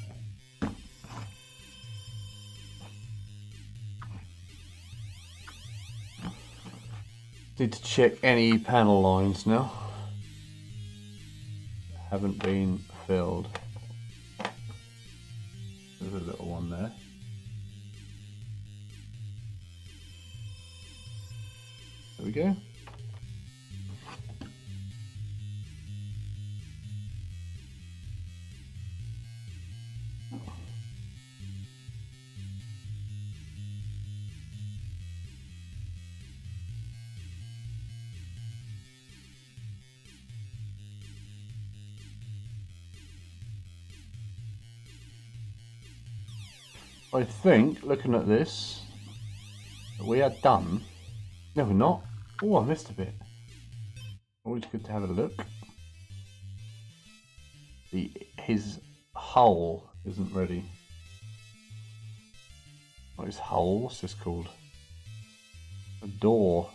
Need to check any panel lines now. Haven't been filled. There's a little one there. There we go. I think, looking at this, we are done. No, we're not. Oh, I missed a bit. Always good to have a look. His hull isn't ready. What is hull? What's this called? A door.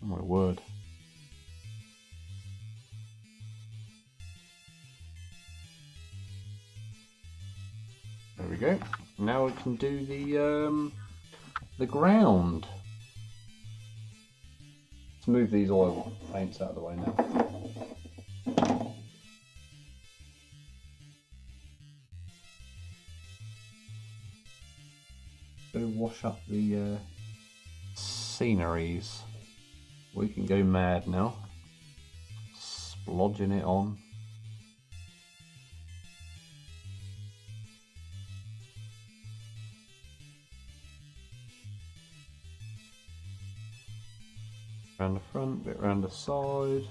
Oh my word. There we go. Now we can do the ground. Let's move these oil paints out of the way now. Go wash up the sceneries. We can go mad now. Splodging it on. Around the front, bit around the side.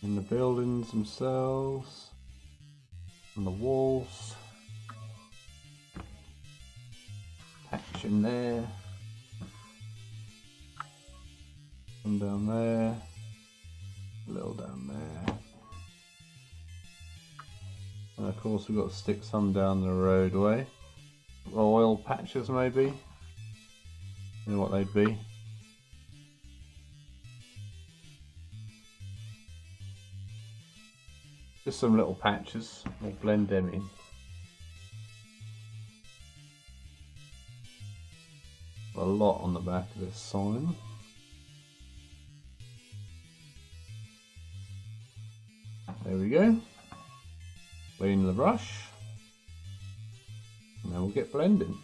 In the buildings themselves. On the walls. Patch in there. Some down there. A little down there. And of course we've got to stick some down the roadway. Oil patches maybe. You know what they'd be. Just some little patches. We'll blend them in. A lot on the back of this sign. There we go. Clean the brush. And then we'll get blending.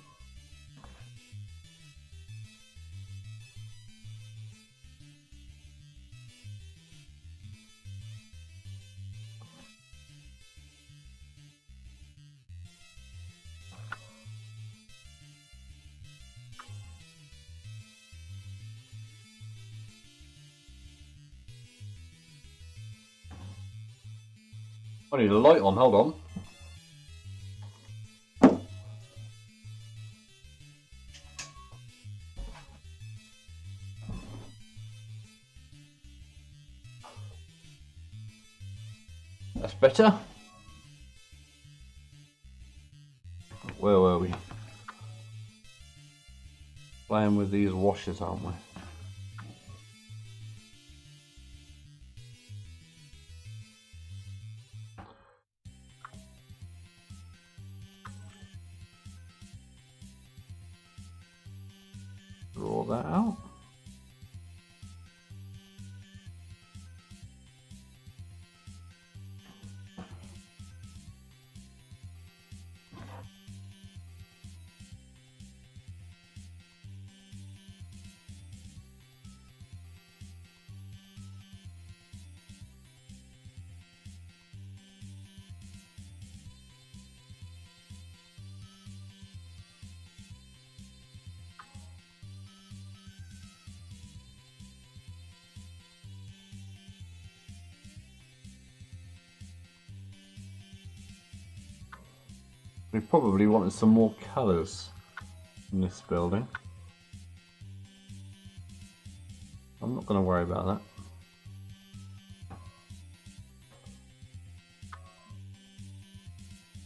I need a light on, hold on. That's better. Where were we? Playing with these washers, aren't we? Draw that out. We probably wanted some more colours in this building. I'm not going to worry about that. At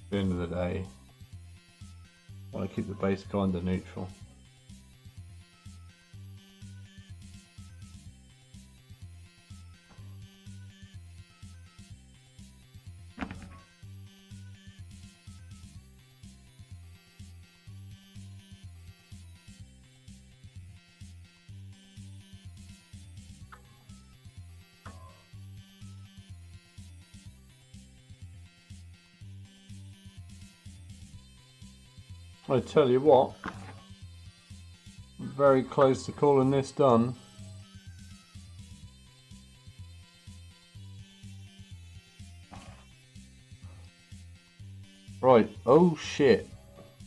the end of the day, I want to keep the base kind of neutral. I tell you what, I'm very close to calling this done. Right, oh shit.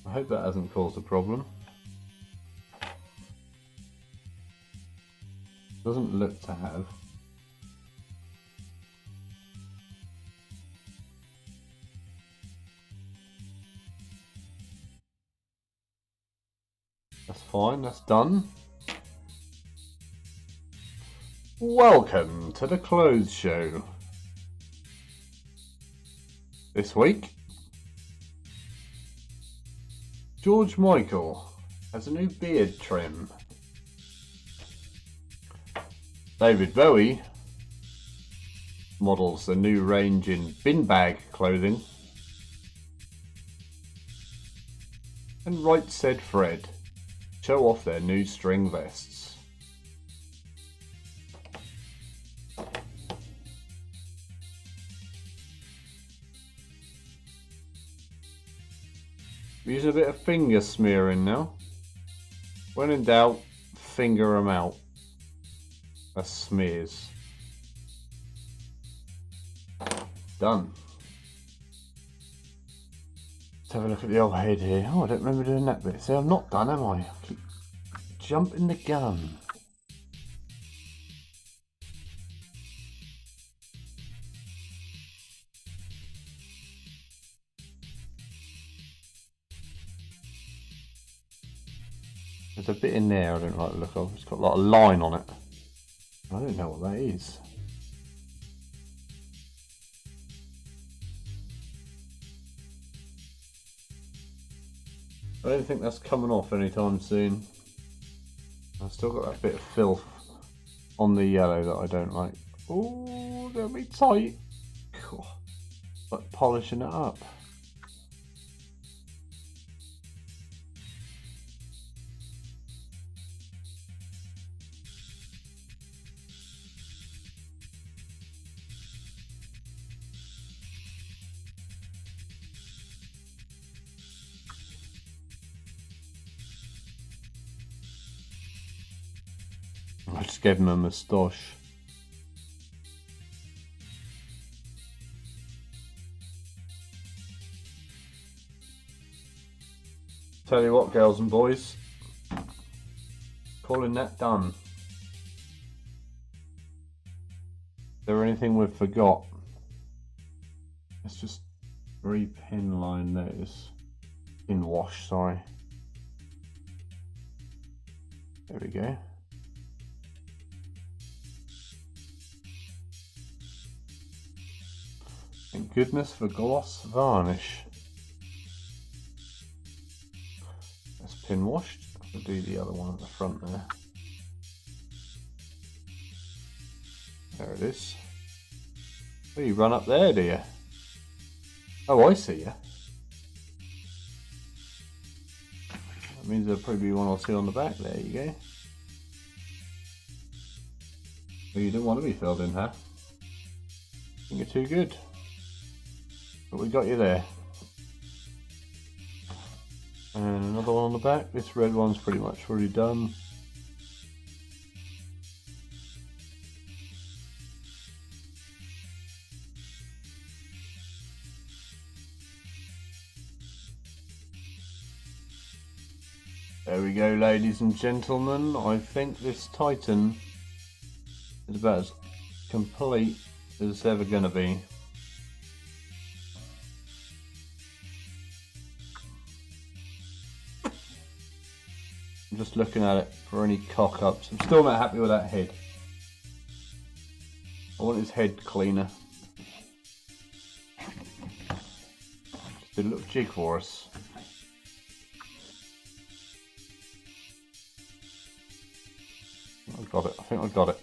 I hope that hasn't caused a problem. Doesn't look to have. That's fine, that's done. Welcome to the clothes show. This week, George Michael has a new beard trim. David Bowie models a new range in bin bag clothing. And Right Said Fred show off their new string vests. We're using a bit of finger smearing now. When in doubt, finger them out. That's smears. Done. Let's have a look at the old head here. Oh, I don't remember doing that bit. See, I'm not done, am I? I keep jumping the gun. There's a bit in there I don't like the look of. It's got a lot of line on it. I don't know what that is. I don't think that's coming off anytime soon. I've still got that bit of filth on the yellow that I don't like. Oh, they'll be tight. Like polishing it up. I just gave him a moustache. Tell you what, girls and boys, calling that done. Is there anything we've forgot? Let's just re-pin line those. In wash, sorry. There we go. Thank goodness for gloss varnish. That's pin washed. I'll do the other one at the front there. There it is. Oh, you run up there, do you? Oh, I see you. That means there'll probably be one or two on the back. There you go. Well, you don't want to be filled in half. I think you're too good. But we got you there. And another one on the back. This red one's pretty much already done. There we go, ladies and gentlemen. I think this Titan is about as complete as it's ever going to be. I'm just looking at it for any cock-ups. I'm still not happy with that head. I want his head cleaner. Just did a little jig for us. I've got it. I think I've got it.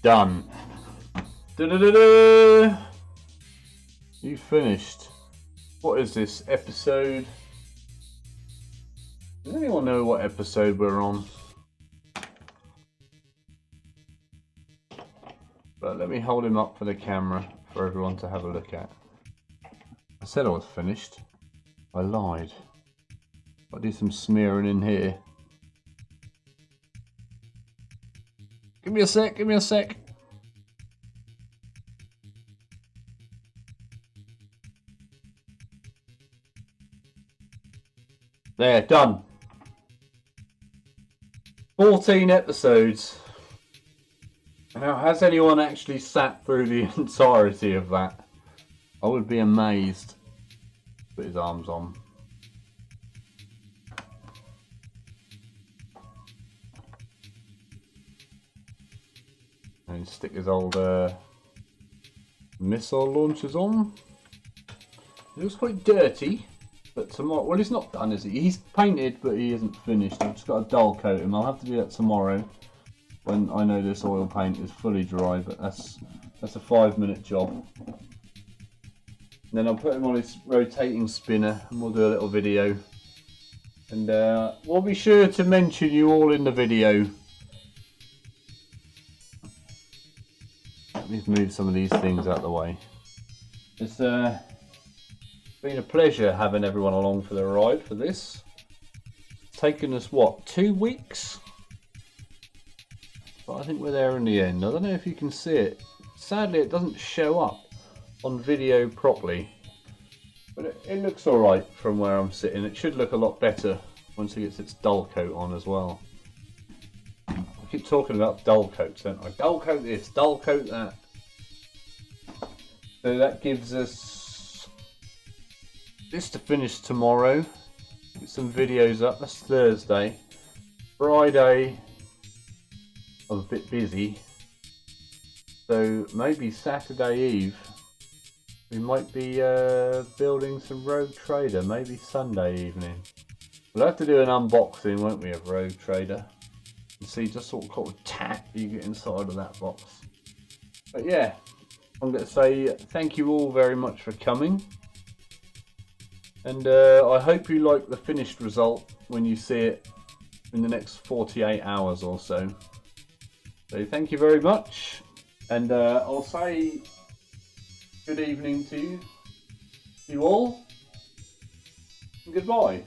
Done. Da-da-da-da! You finished. What is this episode? Does anyone know what episode we're on? But let me hold him up for the camera for everyone to have a look at. I said I was finished. I lied. I'll do some smearing in here. Give me a sec, give me a sec. There, done. 14 episodes. Now, has anyone actually sat through the entirety of that? I would be amazed. Put his arms on. And stick his old missile launchers on. It looks quite dirty, but tomorrow, well, he's not done, is he? He's painted, but he isn't finished. I've just got to dull coat him. I'll have to do that tomorrow when I know this oil paint is fully dry, but that's a 5-minute job. And then I'll put him on his rotating spinner and we'll do a little video. And we'll be sure to mention you all in the video. Let me move some of these things out of the way. It's been a pleasure having everyone along for the ride for this. It's taken us, what, 2 weeks? But I think we're there in the end. I don't know if you can see it. Sadly, it doesn't show up on video properly. But it looks alright from where I'm sitting. It should look a lot better once it gets its dull coat on as well. I keep talking about dull coats, don't I? Dull coat this, dull coat that. So that gives us this to finish tomorrow. Get some videos up. That's Thursday. Friday, I'm a bit busy. So maybe Saturday Eve, we might be building some Rogue Trader. Maybe Sunday evening. We'll have to do an unboxing, won't we, of Rogue Trader? And see just what kind of tat you get inside of that box. But yeah, I'm going to say thank you all very much for coming. And I hope you like the finished result when you see it in the next 48 hours or so. So thank you very much. And I'll say good evening to you all. And goodbye.